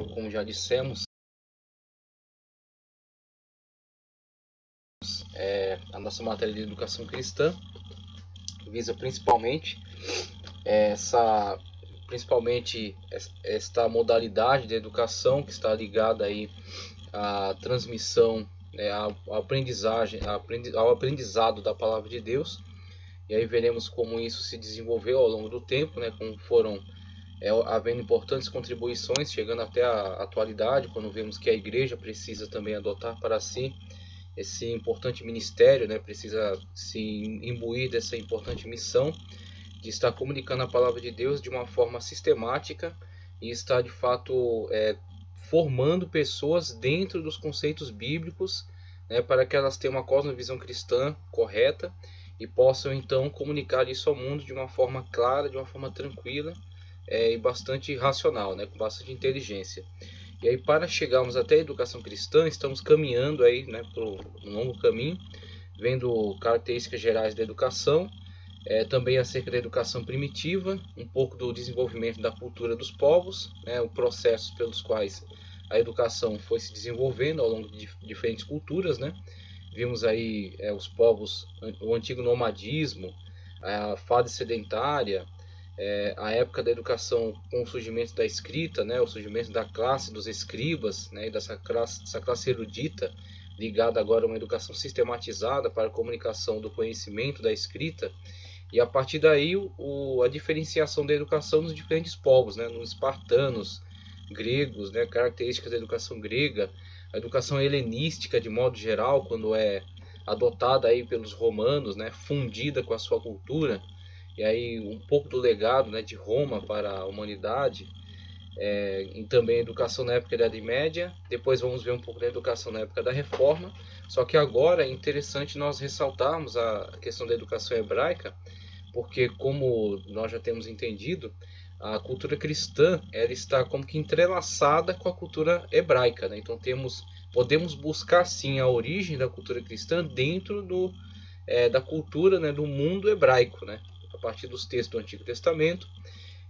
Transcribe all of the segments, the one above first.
como já dissemos, a nossa matéria de educação cristã visa principalmente esta modalidade de educação que está ligada aí à transmissão, à aprendizagem, ao aprendizado da palavra de Deus. E aí veremos como isso se desenvolveu ao longo do tempo, né, como foram havendo importantes contribuições, chegando até a atualidade, quando vemos que a igreja precisa também adotar para si esse importante ministério, né, precisa se imbuir dessa importante missão de estar comunicando a palavra de Deus de uma forma sistemática e estar de fato formando pessoas dentro dos conceitos bíblicos, né, para que elas tenham uma cosmovisão cristã correta e possam então comunicar isso ao mundo de uma forma clara, de uma forma tranquila e bastante racional, né, com bastante inteligência. E aí, para chegarmos até a educação cristã, estamos caminhando aí, né, por um longo caminho, vendo características gerais da educação, também acerca da educação primitiva, um pouco do desenvolvimento da cultura dos povos, né, os processos pelos quais a educação foi se desenvolvendo ao longo de diferentes culturas, né? Vimos aí os povos, o antigo nomadismo, a fase sedentária, a época da educação com o surgimento da escrita, né, o surgimento da classe dos escribas, né, e dessa classe erudita, ligada agora a uma educação sistematizada para a comunicação do conhecimento da escrita, e a partir daí a diferenciação da educação nos diferentes povos, né, nos espartanos, gregos, né, características da educação grega, a educação helenística de modo geral, quando é adotada aí pelos romanos, né, fundida com a sua cultura, e aí um pouco do legado, né, de Roma para a humanidade, e também a educação na época da Idade Média. Depois vamos ver um pouco da educação na época da Reforma. Só que agora é interessante nós ressaltarmos a questão da educação hebraica, porque como nós já temos entendido, a cultura cristã ela está como que entrelaçada com a cultura hebraica, né? Então podemos buscar sim a origem da cultura cristã dentro da cultura, né, do mundo hebraico, né? A partir dos textos do Antigo Testamento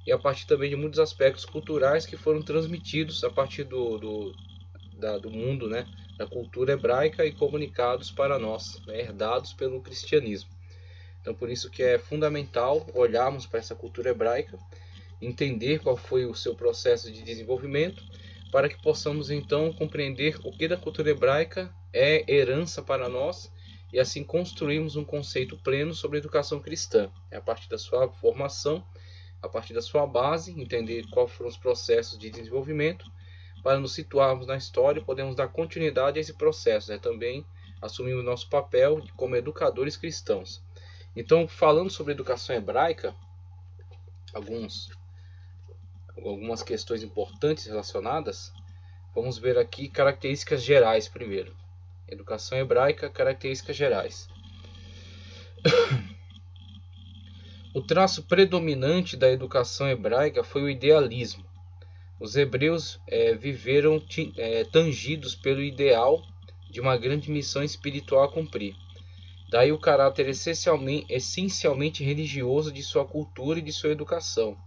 e a partir também de muitos aspectos culturais que foram transmitidos a partir do mundo, né, da cultura hebraica e comunicados para nós, né, herdados pelo cristianismo. Então por isso que é fundamental olharmos para essa cultura hebraica, entender qual foi o seu processo de desenvolvimento, para que possamos então compreender o que da cultura hebraica é herança para nós e assim construirmos um conceito pleno sobre a educação cristã, a partir da sua formação, a partir da sua base, entender quais foram os processos de desenvolvimento, para nos situarmos na história e podemos dar continuidade a esse processo, né? Também assumimos nosso papel como educadores cristãos. Então, falando sobre educação hebraica, algumas questões importantes relacionadas, vamos ver aqui características gerais primeiro. Educação hebraica, características gerais. O traço predominante da educação hebraica foi o idealismo. Os hebreus viveram tangidos pelo ideal de uma grande missão espiritual a cumprir. Daí o caráter essencialmente religioso de sua cultura e de sua educação.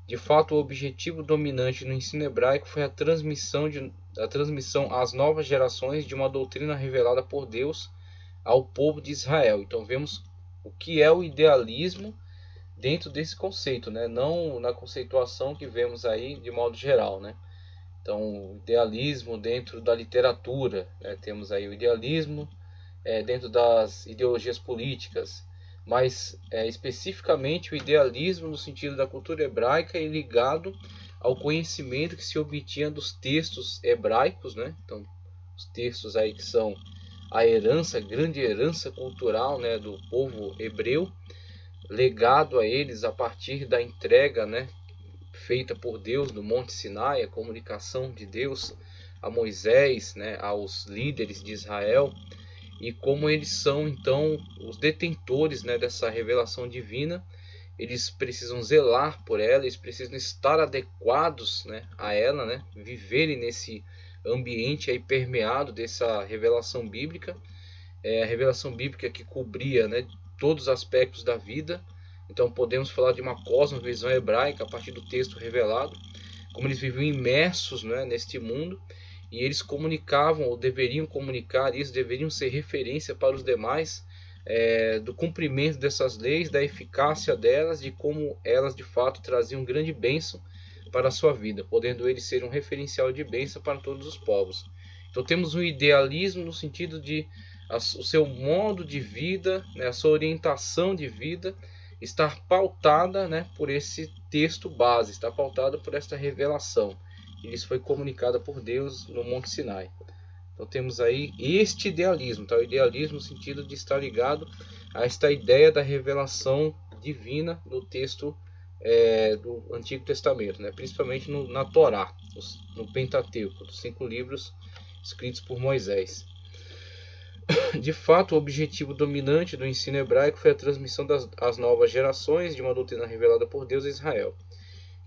De fato, o objetivo dominante no ensino hebraico foi a transmissão às novas gerações de uma doutrina revelada por Deus ao povo de Israel. Então vemos o que é o idealismo dentro desse conceito, né? Não na conceituação que vemos aí de modo geral, né? Então, o idealismo dentro da literatura, né? Temos aí o idealismo dentro das ideologias políticas, mas especificamente o idealismo no sentido da cultura hebraica e ligado ao conhecimento que se obtinha dos textos hebraicos, né? Então, os textos aí que são a grande herança cultural, né, do povo hebreu, legado a eles a partir da entrega, né, feita por Deus no Monte Sinai, a comunicação de Deus a Moisés, né, aos líderes de Israel, e como eles são então os detentores, né, dessa revelação divina. Eles precisam zelar por ela, eles precisam estar adequados, né, a ela, né, viverem nesse ambiente aí permeado dessa revelação bíblica, a revelação bíblica que cobria, né, todos os aspectos da vida. Então podemos falar de uma cosmovisão hebraica a partir do texto revelado, como eles viviam imersos, né, neste mundo, e eles comunicavam, ou deveriam comunicar isso, deveriam ser referência para os demais, do cumprimento dessas leis, da eficácia delas, de como elas de fato traziam grande bênção para a sua vida, podendo eles ser um referencial de bênção para todos os povos. Então temos um idealismo no sentido de o seu modo de vida, né, a sua orientação de vida estar pautada, né, por esse texto base, está pautada por esta revelação que lhes foi comunicada por Deus no Monte Sinai. Então temos aí este idealismo, tá? O idealismo no sentido de estar ligado a esta ideia da revelação divina no texto do Antigo Testamento, né? Principalmente na Torá, no Pentateuco, dos 5 livros escritos por Moisés. De fato, o objetivo dominante do ensino hebraico foi a transmissão às novas gerações de uma doutrina revelada por Deus a Israel,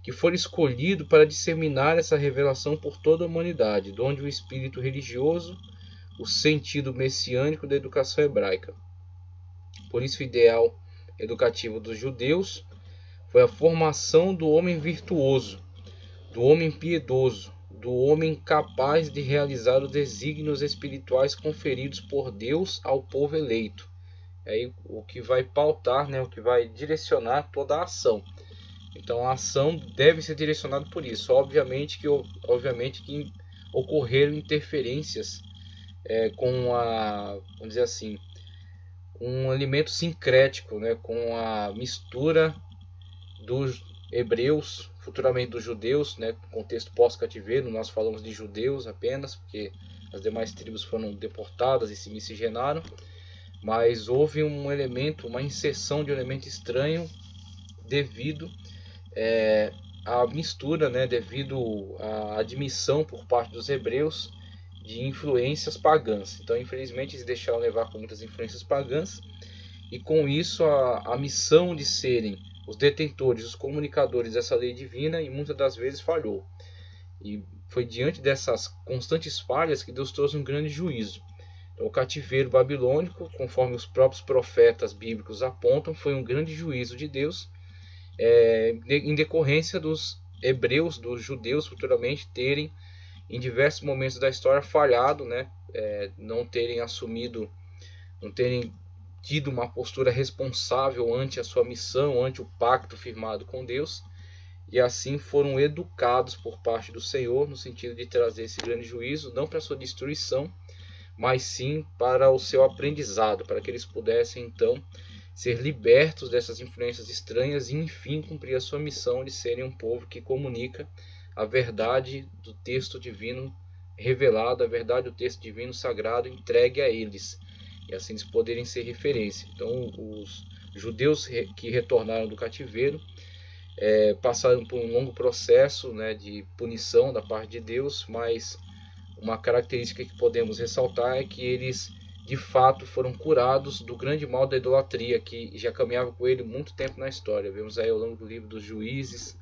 que for escolhido para disseminar essa revelação por toda a humanidade, donde o espírito religioso, o sentido messiânico da educação hebraica. Por isso, o ideal educativo dos judeus foi a formação do homem virtuoso, do homem piedoso, do homem capaz de realizar os desígnios espirituais conferidos por Deus ao povo eleito. Aí o que vai pautar, né, o que vai direcionar toda a ação. Então a ação deve ser direcionada por isso. Obviamente que ocorreram interferências com vamos dizer assim, um elemento sincrético, né, com a mistura dos hebreus, futuramente dos judeus, né, contexto pós-cativeiro. Nós falamos de judeus apenas, porque as demais tribos foram deportadas e se miscigenaram, mas houve um elemento, uma inserção de um elemento estranho devido à mistura, né, devido à admissão por parte dos hebreus de influências pagãs. Então, infelizmente, eles deixaram levar com muitas influências pagãs, e com isso a missão de serem os detentores, os comunicadores dessa lei divina, e muitas das vezes falhou. E foi diante dessas constantes falhas que Deus trouxe um grande juízo. Então, o cativeiro babilônico, conforme os próprios profetas bíblicos apontam, foi um grande juízo de Deus, em decorrência dos hebreus, dos judeus futuramente terem, em diversos momentos da história, falhado, né? Não terem assumido, não terem tido uma postura responsável ante a sua missão, ante o pacto firmado com Deus, e assim foram educados por parte do Senhor, no sentido de trazer esse grande juízo, não para a sua destruição, mas sim para o seu aprendizado, para que eles pudessem então ser libertos dessas influências estranhas e enfim cumprir a sua missão de serem um povo que comunica a verdade do texto divino revelado, a verdade do texto divino sagrado entregue a eles, e assim eles poderem ser referência. Então os judeus que retornaram do cativeiro passaram por um longo processo, né, de punição da parte de Deus, mas uma característica que podemos ressaltar é que eles de fato foram curados do grande mal da idolatria, que já caminhava com ele muito tempo na história. Vemos aí ao longo do livro dos Juízes,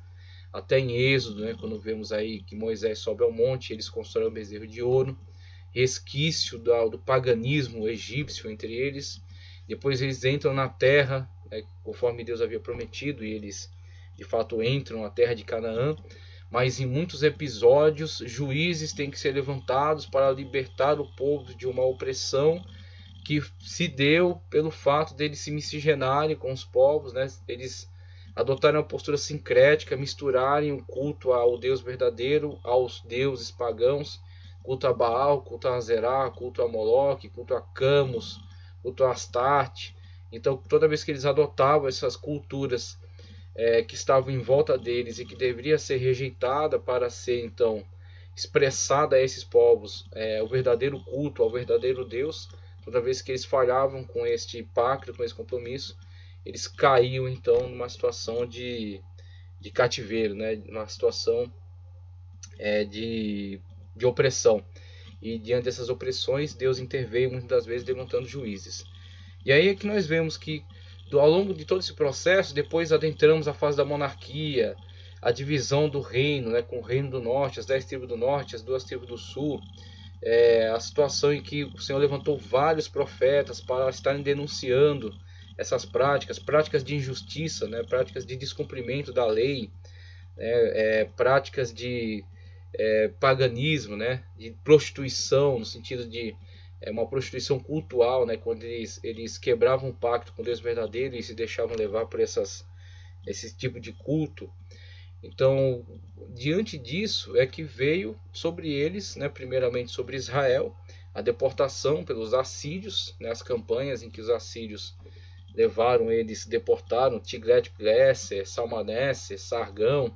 até em Êxodo, né, quando vemos aí que Moisés sobe ao monte, eles constroem um bezerro de ouro, resquício do paganismo egípcio entre eles. Depois eles entram na terra, né, conforme Deus havia prometido, e eles de fato entram na terra de Canaã. Mas em muitos episódios, juízes têm que ser levantados para libertar o povo de uma opressão que se deu pelo fato deles se miscigenarem com os povos, né? Eles adotarem uma postura sincrética, misturarem o culto ao Deus verdadeiro aos deuses pagãos, culto a Baal, culto a Azerá, culto a Moloque, culto a Camus, culto a Astarte. Então, toda vez que eles adotavam essas culturas que estavam em volta deles e que deveria ser rejeitada para ser então expressada a esses povos o verdadeiro culto ao verdadeiro Deus, toda vez que eles falhavam com este pacto, com esse compromisso, eles caíam então numa situação de cativeiro, né? Numa situação de opressão. E diante dessas opressões, Deus interveio muitas das vezes levantando juízes. E aí é que nós vemos que ao longo de todo esse processo, depois adentramos a fase da monarquia, a divisão do reino, né, com o reino do norte, as 10 tribos do norte, as 2 tribos do sul, a situação em que o Senhor levantou vários profetas para estarem denunciando essas práticas de injustiça, né, práticas de descumprimento da lei, práticas de paganismo, né, de prostituição, no sentido de uma prostituição cultural, né, quando eles quebravam o pacto com Deus verdadeiro e se deixavam levar por esse tipo de culto. Então, diante disso é que veio sobre eles, né, primeiramente sobre Israel, a deportação pelos assírios, né, as campanhas em que os assírios levaram eles, deportaram Tiglat-Pileser, Salmaneser, Sargão,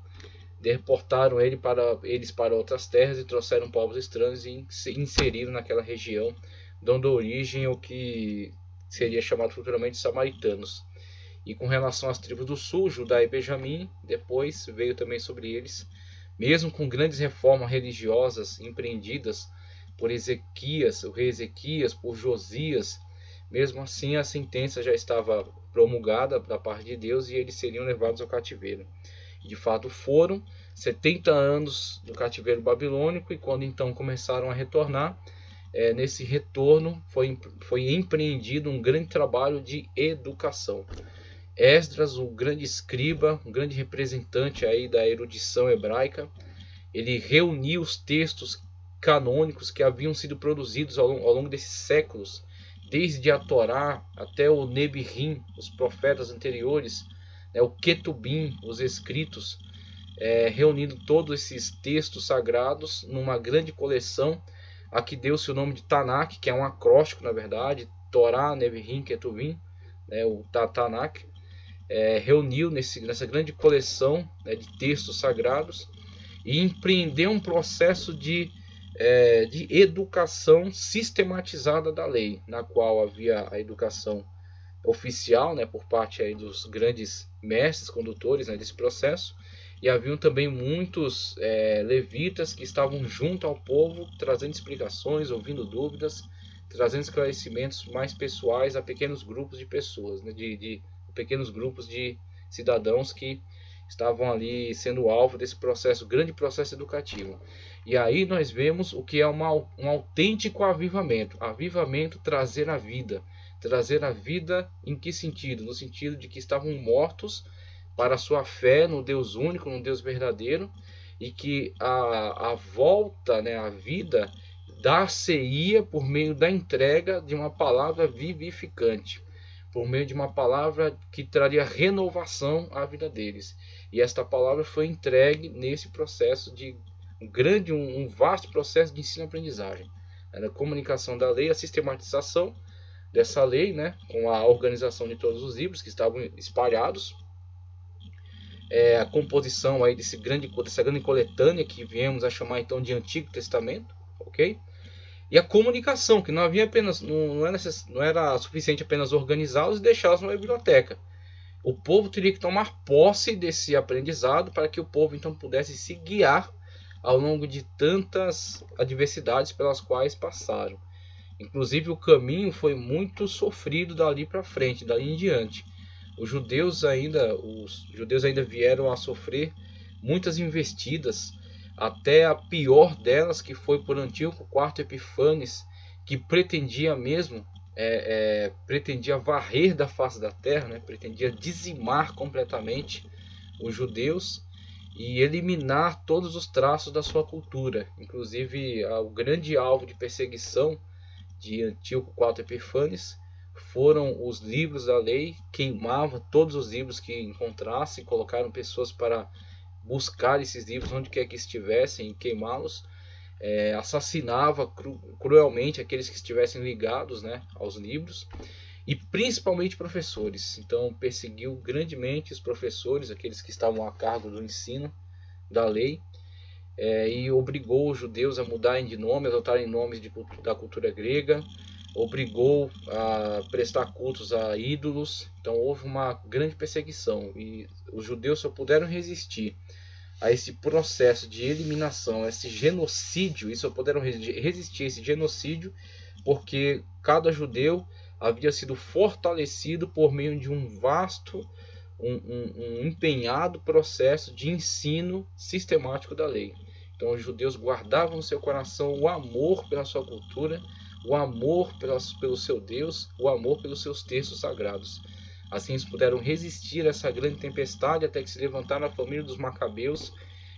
deportaram eles para outras terras e trouxeram povos estranhos e inseriram naquela região, dando origem ao que seria chamado futuramente samaritanos. E com relação às tribos do sul, Judá e Benjamim, depois veio também sobre eles, mesmo com grandes reformas religiosas empreendidas por Ezequias, o rei Ezequias, por Josias, mesmo assim a sentença já estava promulgada da parte de Deus e eles seriam levados ao cativeiro. E de fato foram 70 anos do cativeiro babilônico, e quando então começaram a retornar, nesse retorno foi empreendido um grande trabalho de educação. Esdras, o grande escriba, um grande representante aí da erudição hebraica, ele reuniu os textos canônicos que haviam sido produzidos ao longo desses séculos, desde a Torá até o Nebirim, os profetas anteriores, o Ketubim, os escritos, reunindo todos esses textos sagrados numa grande coleção, a que deu-se o nome de Tanakh, que é um acróstico, na verdade, Torá, Nebirim, Ketubim, o Tanakh. Reuniu nessa grande coleção, de textos sagrados e empreendeu um processo de educação sistematizada da lei, na qual havia a educação oficial, por parte aí dos grandes mestres condutores, desse processo, e haviam também muitos levitas que estavam junto ao povo, trazendo explicações, ouvindo dúvidas, trazendo esclarecimentos mais pessoais a pequenos grupos de pessoas, de pequenos grupos de cidadãos que estavam ali sendo alvo desse processo, grande processo educativo. E aí nós vemos o que é um autêntico avivamento. Avivamento, trazer a vida. Trazer a vida em que sentido? No sentido de que estavam mortos para a sua fé no Deus único, no Deus verdadeiro, e que a volta, a vida, dar-se-ia por meio da entrega de uma palavra vivificante, por meio de uma palavra que traria renovação à vida deles. E esta palavra foi entregue nesse processo de um vasto processo de ensino-aprendizagem. A comunicação da lei, a sistematização dessa lei, com a organização de todos os livros que estavam espalhados, a composição aí dessa grande coletânea que viemos a chamar então de Antigo Testamento, ok? E a comunicação, que não havia apenas, não era suficiente apenas organizá-los e deixá-los na biblioteca. O povo teria que tomar posse desse aprendizado para que o povo então pudesse se guiar ao longo de tantas adversidades pelas quais passaram. Inclusive o caminho foi muito sofrido dali para frente, dali em diante. Os judeus ainda vieram a sofrer muitas investidas, até a pior delas, que foi por Antíoco IV Epífanes, que pretendia mesmo pretendia varrer da face da terra, pretendia dizimar completamente os judeus e eliminar todos os traços da sua cultura. Inclusive o grande alvo de perseguição de Antíoco IV Epífanes foram os livros da lei. Queimava todos os livros que encontrasse, colocaram pessoas para buscar esses livros onde quer que estivessem e queimá-los. Assassinava cruelmente aqueles que estivessem ligados aos livros, e principalmente professores. Então perseguiu grandemente os professores, aqueles que estavam a cargo do ensino da lei, e obrigou os judeus a mudarem de nome, adotarem nomes da cultura grega, obrigou a prestar cultos a ídolos. Então houve uma grande perseguição, e os judeus só puderam resistir a esse processo de eliminação, a esse genocídio, e só puderam resistir a esse genocídio porque cada judeu havia sido fortalecido por meio de um vasto, um empenhado processo de ensino sistemático da lei. Então os judeus guardavam no seu coração o amor pela sua cultura, o amor pelo seu Deus, o amor pelos seus textos sagrados. Assim eles puderam resistir a essa grande tempestade até que se levantaram a família dos Macabeus,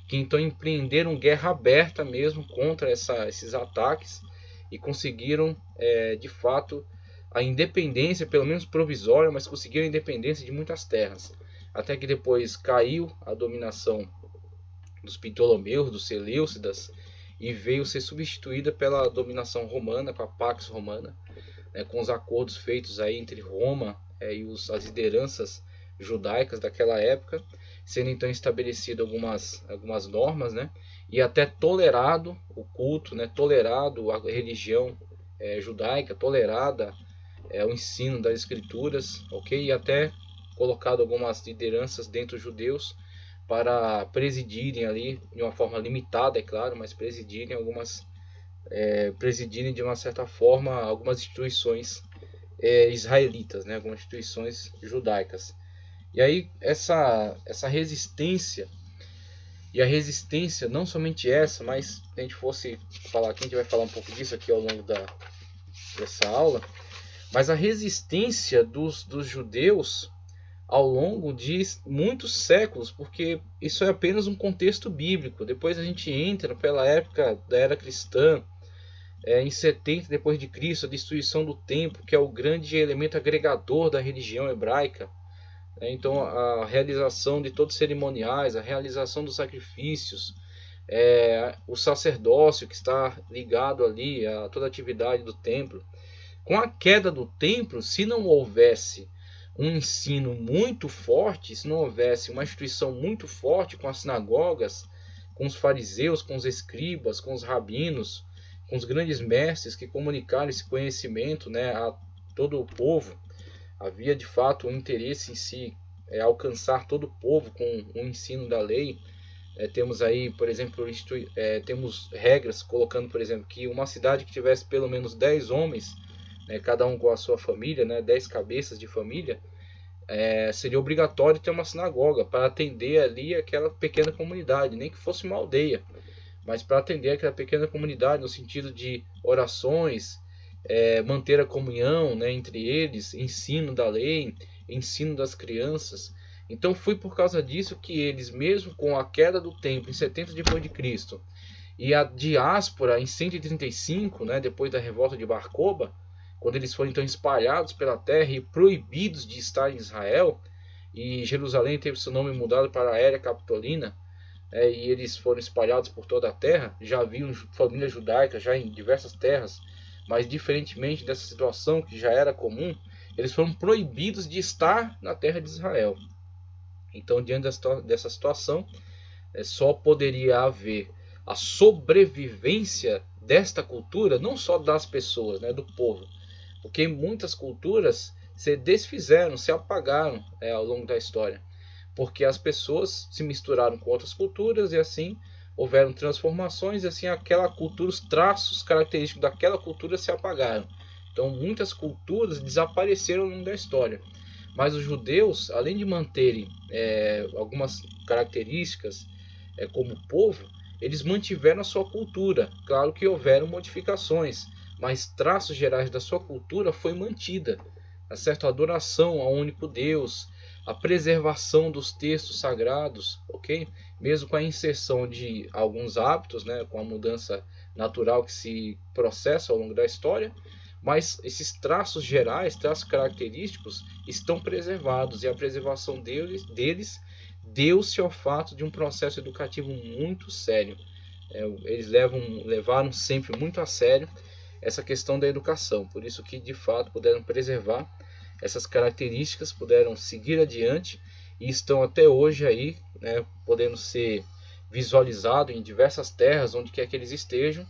que então empreenderam guerra aberta mesmo contra esses ataques e conseguiram de fato a independência, pelo menos provisória, mas conseguiram a independência de muitas terras. Até que depois caiu a dominação dos Ptolomeus, dos Seleucidas, e veio ser substituída pela dominação romana, com a Pax Romana, né, com os acordos feitos aí entre Roma e as lideranças judaicas daquela época, sendo então estabelecido algumas normas, né, e até tolerado o culto, né, tolerado a religião judaica, tolerada o ensino das escrituras, ok? E até colocado algumas lideranças dentro dos judeus para presidirem ali, de uma forma limitada, é claro, mas presidirem presidirem de uma certa forma algumas instituições israelitas, né? Algumas instituições judaicas. E aí essa resistência, e a resistência não somente essa, mas se a gente fosse falar aqui, a gente vai falar um pouco disso aqui ao longo dessa aula, mas a resistência dos judeus ao longo de muitos séculos, porque isso é apenas um contexto bíblico. Depois a gente entra pela época da era cristã, em 70 depois de Cristo, a destruição do templo, que é o grande elemento agregador da religião hebraica. Então a realização de todos os cerimoniais, a realização dos sacrifícios, o sacerdócio que está ligado ali a toda a atividade do templo. Com a queda do templo, se não houvesse um ensino muito forte, se não houvesse uma instituição muito forte com as sinagogas, com os fariseus, com os escribas, com os rabinos, com os grandes mestres que comunicaram esse conhecimento, né, a todo o povo, havia de fato um interesse em se alcançar todo o povo com o ensino da lei. Temos aí, por exemplo, temos regras colocando, por exemplo, que uma cidade que tivesse pelo menos 10 homens, cada um com a sua família, 10 cabeças de família, seria obrigatório ter uma sinagoga para atender ali aquela pequena comunidade, nem que fosse uma aldeia, mas para atender aquela pequena comunidade no sentido de orações, manter a comunhão entre eles, ensino da lei, ensino das crianças. Então foi por causa disso que eles, mesmo com a queda do templo em 70 depois de Cristo e a diáspora em 135, depois da revolta de Bar Kokhba, quando eles foram então espalhados pela terra e proibidos de estar em Israel, e Jerusalém teve seu nome mudado para Aérea Capitolina, e eles foram espalhados por toda a terra, já haviam famílias judaicas já em diversas terras, mas diferentemente dessa situação que já era comum, eles foram proibidos de estar na terra de Israel. Então, diante dessa situação, só poderia haver a sobrevivência desta cultura, não só das pessoas, do povo, porque muitas culturas se desfizeram, se apagaram ao longo da história, porque as pessoas se misturaram com outras culturas e assim houveram transformações e assim aquela cultura, os traços característicos daquela cultura se apagaram. Então muitas culturas desapareceram ao longo da história. Mas os judeus, além de manterem algumas características como povo, eles mantiveram a sua cultura. Claro que houveram modificações, mas traços gerais da sua cultura foi mantida. A adoração ao único Deus, a preservação dos textos sagrados, ok? Mesmo com a inserção de alguns hábitos, com a mudança natural que se processa ao longo da história, mas esses traços gerais, traços característicos, estão preservados, e a preservação deles deu-se ao fato de um processo educativo muito sério. Eles levaram sempre muito a sério essa questão da educação, por isso que de fato puderam preservar essas características, puderam seguir adiante e estão até hoje aí, podendo ser visualizados em diversas terras, onde quer que eles estejam,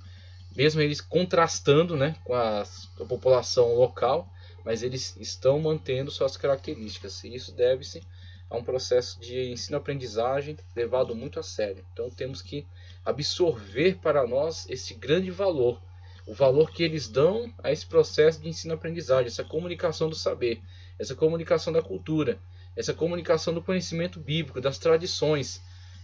mesmo eles contrastando com a população local, mas eles estão mantendo suas características, e isso deve-se a um processo de ensino-aprendizagem levado muito a sério. Então temos que absorver para nós esse grande valor, o valor que eles dão a esse processo de ensino-aprendizagem, essa comunicação do saber, essa comunicação da cultura, essa comunicação do conhecimento bíblico, das tradições.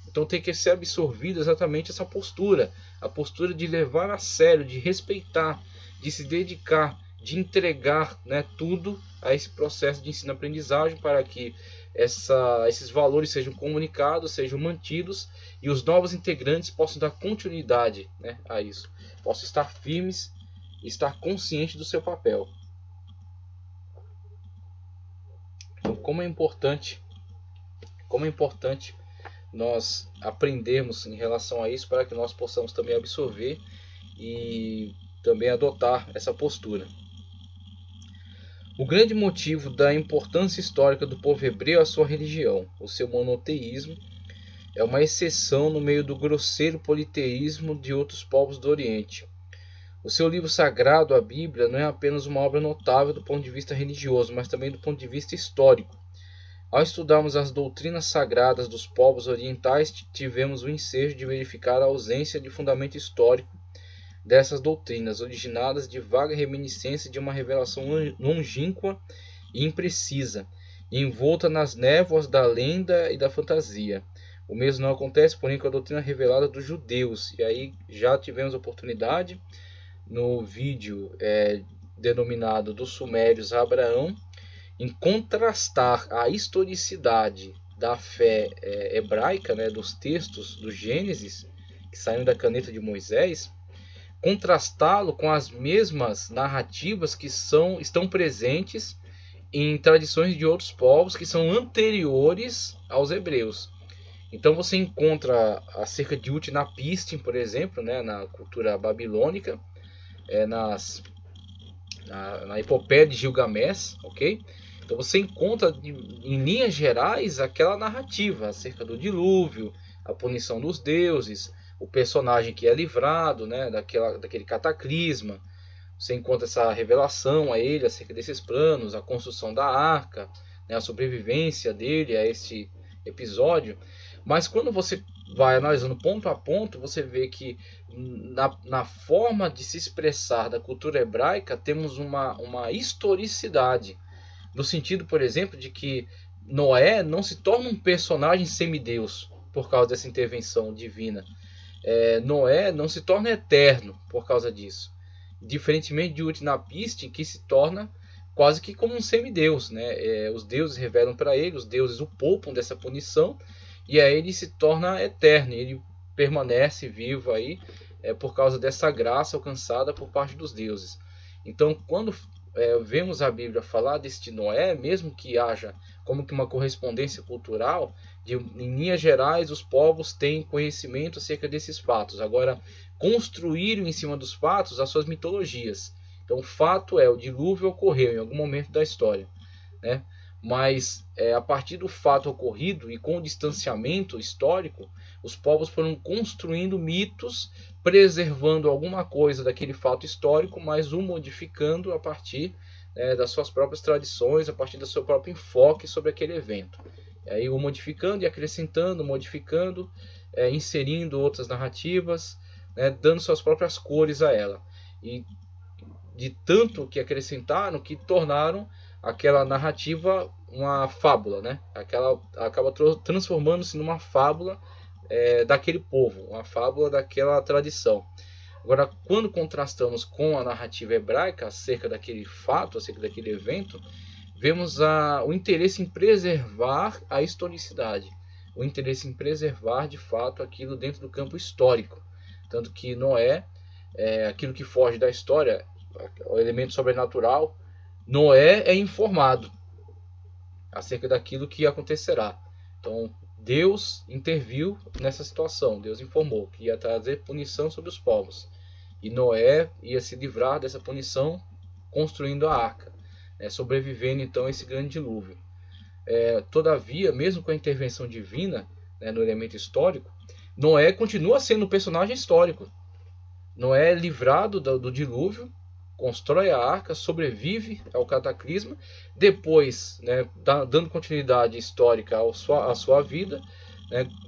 Então tem que ser absorvida exatamente essa postura, a postura de levar a sério, de respeitar, de se dedicar, de entregar tudo a esse processo de ensino-aprendizagem para que esses valores sejam comunicados, sejam mantidos e os novos integrantes possam dar continuidade, né, a isso, possam estar firmes e estar conscientes do seu papel. Então, como é importante nós aprendermos em relação a isso para que nós possamos também absorver e também adotar essa postura. O grande motivo da importância histórica do povo hebreu é a sua religião. O seu monoteísmo é uma exceção no meio do grosseiro politeísmo de outros povos do Oriente. O seu livro sagrado, a Bíblia, não é apenas uma obra notável do ponto de vista religioso, mas também do ponto de vista histórico. Ao estudarmos as doutrinas sagradas dos povos orientais, tivemos o ensejo de verificar a ausência de fundamento histórico dessas doutrinas, originadas de vaga reminiscência de uma revelação longínqua e imprecisa, envolta nas névoas da lenda e da fantasia. O mesmo não acontece, porém, com a doutrina revelada dos judeus. E aí já tivemos oportunidade no vídeo denominado dos Sumérios a Abraão, em contrastar a historicidade da fé hebraica, né, dos textos do Gênesis, que saíram da caneta de Moisés, contrastá-lo com as mesmas narrativas que estão presentes em tradições de outros povos que são anteriores aos hebreus. Então você encontra acerca de Utnapishtim, por exemplo, né, na cultura babilônica, na epopeia de Gilgamesh, ok? Então você encontra em linhas gerais aquela narrativa acerca do dilúvio, a punição dos deuses, o personagem que é livrado, né, daquele cataclisma. Você encontra essa revelação a ele acerca desses planos, a construção da arca, né, a sobrevivência dele a este episódio. Mas quando você vai analisando ponto a ponto, você vê que na forma de se expressar da cultura hebraica temos uma historicidade, no sentido, por exemplo, de que Noé não se torna um personagem semideus por causa dessa intervenção divina. Noé não se torna eterno por causa disso, diferentemente de Utnapishtim, que se torna quase que como um semideus, né? Os deuses revelam para ele, os deuses o poupam dessa punição, e aí ele se torna eterno, ele permanece vivo aí por causa dessa graça alcançada por parte dos deuses. Então, quando vemos a Bíblia falar deste Noé, mesmo que haja como que uma correspondência cultural, em linhas gerais os povos têm conhecimento acerca desses fatos. Agora, construíram em cima dos fatos as suas mitologias. Então o fato o dilúvio ocorreu em algum momento da história, né? Mas a partir do fato ocorrido e com o distanciamento histórico, os povos foram construindo mitos, preservando alguma coisa daquele fato histórico, mas o modificando a partir das suas próprias tradições, a partir do seu próprio enfoque sobre aquele evento. E aí o modificando e acrescentando, modificando, inserindo outras narrativas, né, dando suas próprias cores a ela. E de tanto que acrescentaram, que tornaram aquela narrativa uma fábula, né? Acaba transformando-se numa fábula daquele povo, uma fábula daquela tradição. Agora, quando contrastamos com a narrativa hebraica acerca daquele fato, acerca daquele evento, vemos o interesse em preservar a historicidade, o interesse em preservar de fato aquilo dentro do campo histórico. Tanto que Noé, aquilo que foge da história, o elemento sobrenatural, Noé é informado acerca daquilo que acontecerá. Então Deus interviu nessa situação, Deus informou que ia trazer punição sobre os povos. E Noé ia se livrar dessa punição construindo a arca, sobrevivendo então a esse grande dilúvio. Todavia, mesmo com a intervenção divina, no elemento histórico, Noé continua sendo um personagem histórico. Noé é livrado do dilúvio, constrói a arca, sobrevive ao cataclisma, depois, dando continuidade histórica à sua vida,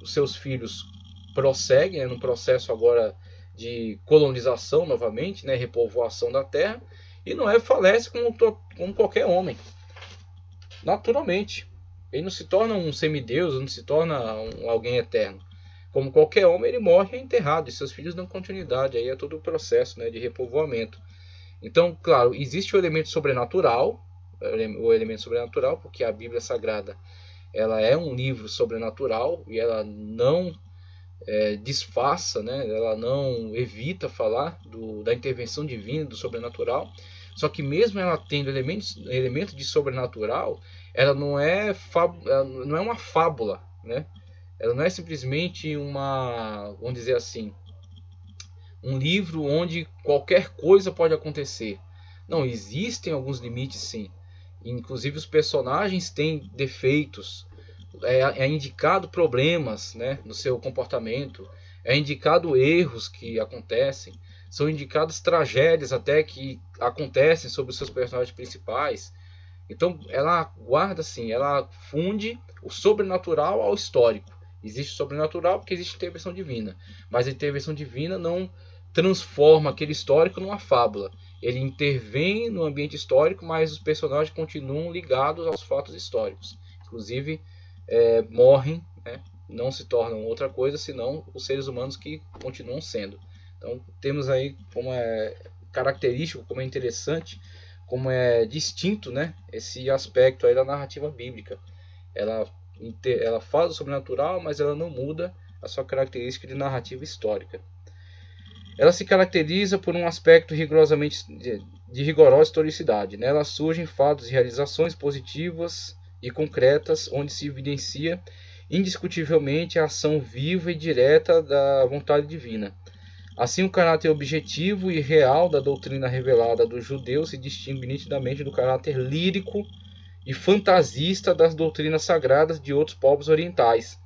os seus filhos prosseguem no processo agora de colonização novamente, repovoação da terra, e Noé falece como qualquer homem, naturalmente. Ele não se torna um semideus, não se torna alguém eterno. Como qualquer homem, ele morre e é enterrado, e seus filhos dão continuidade aí a todo o processo de repovoamento. Então, claro, existe o elemento sobrenatural, o elemento sobrenatural, porque a Bíblia Sagrada ela é um livro sobrenatural e ela não disfarça, né? Ela não evita falar da intervenção divina, do sobrenatural. Só que mesmo ela tendo elementos de sobrenatural, ela não é uma fábula, né? Ela não é simplesmente vamos dizer assim, um livro onde qualquer coisa pode acontecer. Não, existem alguns limites, sim. Inclusive os personagens têm defeitos. É indicado problemas, né, no seu comportamento. É indicado erros que acontecem. São indicadas tragédias até que acontecem sobre os seus personagens principais. Então ela guarda assim, ela funde o sobrenatural ao histórico. Existe sobrenatural porque existe intervenção divina. Mas a intervenção divina não transforma aquele histórico numa fábula. Ele intervém no ambiente histórico, mas os personagens continuam ligados aos fatos históricos. Inclusive, morrem, né? Não se tornam outra coisa senão os seres humanos que continuam sendo. Então temos aí como é característico, como é interessante, como é distinto, né, esse aspecto aí da narrativa bíblica. Ela fala do sobrenatural, mas ela não muda a sua característica de narrativa histórica. Ela se caracteriza por um aspecto de rigorosa historicidade. Nela surgem fatos e realizações positivas e concretas, onde se evidencia indiscutivelmente a ação viva e direta da vontade divina. Assim, o caráter objetivo e real da doutrina revelada dos judeus se distingue nitidamente do caráter lírico e fantasista das doutrinas sagradas de outros povos orientais.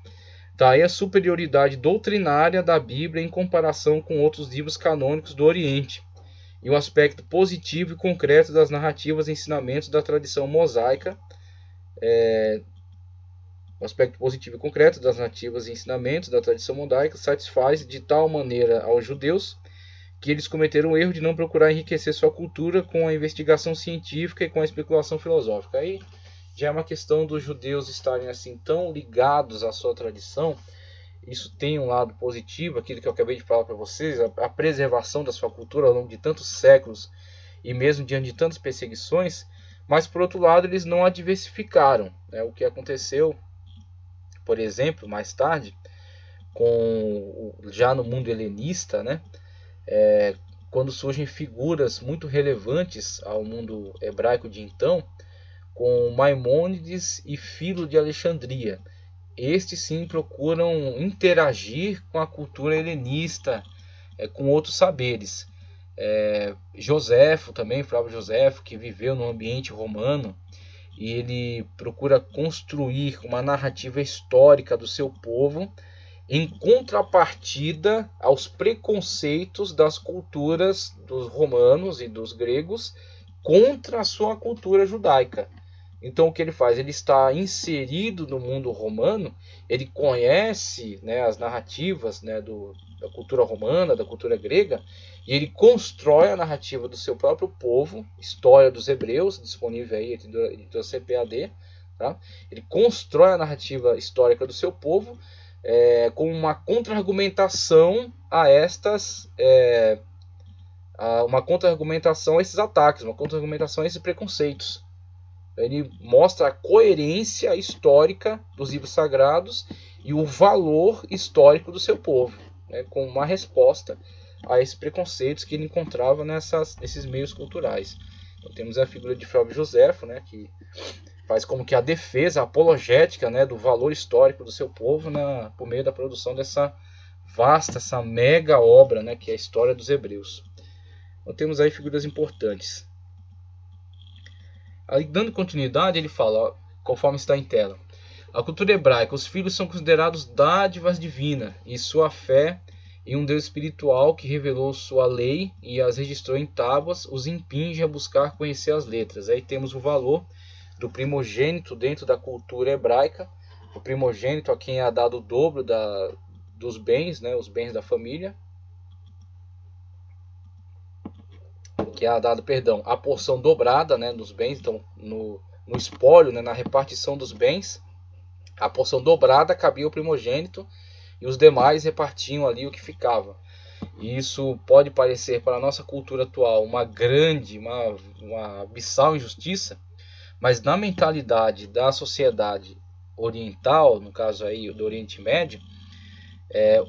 Daí a superioridade doutrinária da Bíblia em comparação com outros livros canônicos do Oriente, e o aspecto positivo e concreto das narrativas e ensinamentos da tradição mosaica, satisfaz de tal maneira aos judeus que eles cometeram o erro de não procurar enriquecer sua cultura com a investigação científica e com a especulação filosófica. Aí já é uma questão dos judeus estarem assim tão ligados à sua tradição. Isso tem um lado positivo, aquilo que eu acabei de falar para vocês, a preservação da sua cultura ao longo de tantos séculos e mesmo diante de tantas perseguições, mas por outro lado eles não a diversificaram, né? O que aconteceu, por exemplo, mais tarde, já no mundo helenista, né? Quando surgem figuras muito relevantes ao mundo hebraico de então, com Maimônides e Filo de Alexandria. Estes sim procuram interagir com a cultura helenista, com outros saberes. Joséfo também, Flávio Joséfo, que viveu no ambiente romano, e ele procura construir uma narrativa histórica do seu povo em contrapartida aos preconceitos das culturas dos romanos e dos gregos contra a sua cultura judaica. Então o que ele faz? Ele está inserido no mundo romano, ele conhece, né, as narrativas, né, da cultura romana, da cultura grega, e ele constrói a narrativa do seu próprio povo, História dos Hebreus, disponível aí do CPAD, tá? Ele constrói a narrativa histórica do seu povo com uma contra-argumentação a uma contra-argumentação a esses ataques, uma contra-argumentação a esses preconceitos. Ele mostra a coerência histórica dos livros sagrados e o valor histórico do seu povo, né, com uma resposta a esses preconceitos que ele encontrava nesses meios culturais. Então temos a figura de Flávio Joséfo, né, que faz como que a defesa, a apologética, né, do valor histórico do seu povo por meio da produção dessa vasta, essa mega obra, né, que é a História dos Hebreus. Então temos aí figuras importantes. Aí, dando continuidade, ele fala, conforme está em tela: a cultura hebraica, os filhos são considerados dádivas divinas, e sua fé em um Deus espiritual que revelou sua lei e as registrou em tábuas os impinge a buscar conhecer as letras. Aí temos o valor do primogênito dentro da cultura hebraica, o primogênito a quem é dado o dobro dos bens, né, os bens da família, que é dado, a porção dobrada, né, dos bens. Então no espólio, né, na repartição dos bens, a porção dobrada cabia ao primogênito e os demais repartiam ali o que ficava. E isso pode parecer para a nossa cultura atual uma abissal injustiça, Mas na mentalidade da sociedade oriental, no caso aí do Oriente Médio,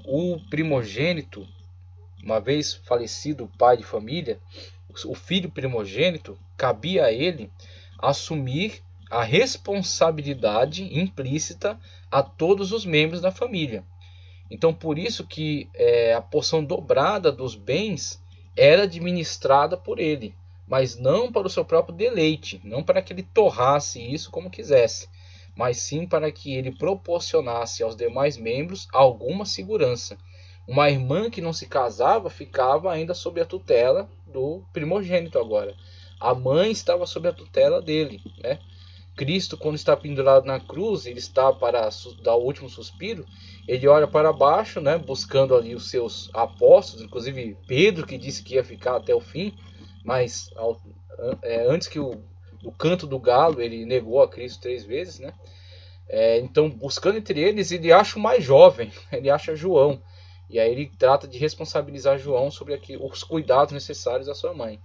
o primogênito, uma vez falecido o pai de família, o filho primogênito, cabia a ele assumir a responsabilidade implícita a todos os membros da família. Então, por isso que a porção dobrada dos bens era administrada por ele, mas não para o seu próprio deleite, não para que ele torrasse isso como quisesse, mas sim para que ele proporcionasse aos demais membros alguma segurança. Uma irmã que não se casava ficava ainda sob a tutela do primogênito agora. A mãe estava sob a tutela dele, né? Cristo, quando está pendurado na cruz, ele está para dar o último suspiro, ele olha para baixo, né, buscando ali os seus apóstolos, inclusive Pedro, que disse que ia ficar até o fim, mas antes que o canto do galo, ele negou a Cristo 3 vezes, né? Então, buscando entre eles, ele acha o mais jovem, ele acha João, e aí ele trata de responsabilizar João sobre os cuidados necessários à sua mãe.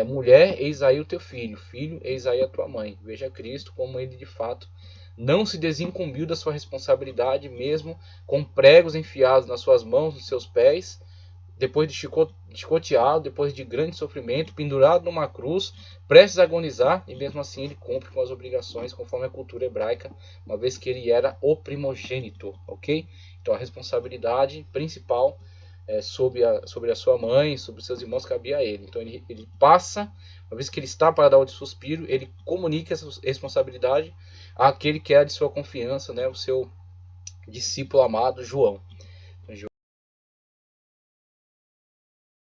Mulher, eis aí o teu filho. Filho, eis aí a tua mãe. Veja Cristo como ele de fato não se desincumbiu da sua responsabilidade, mesmo com pregos enfiados nas suas mãos, nos seus pés, depois de chicoteado, depois de grande sofrimento, pendurado numa cruz, prestes a agonizar, e mesmo assim ele cumpre com as obrigações conforme a cultura hebraica, uma vez que ele era o primogênito, ok? Então a responsabilidade principal sobre a sua mãe, sobre os seus irmãos, cabia a ele. Então ele passa, uma vez que ele está para dar o suspiro, ele comunica essa responsabilidade àquele que é de sua confiança, né, o seu discípulo amado João.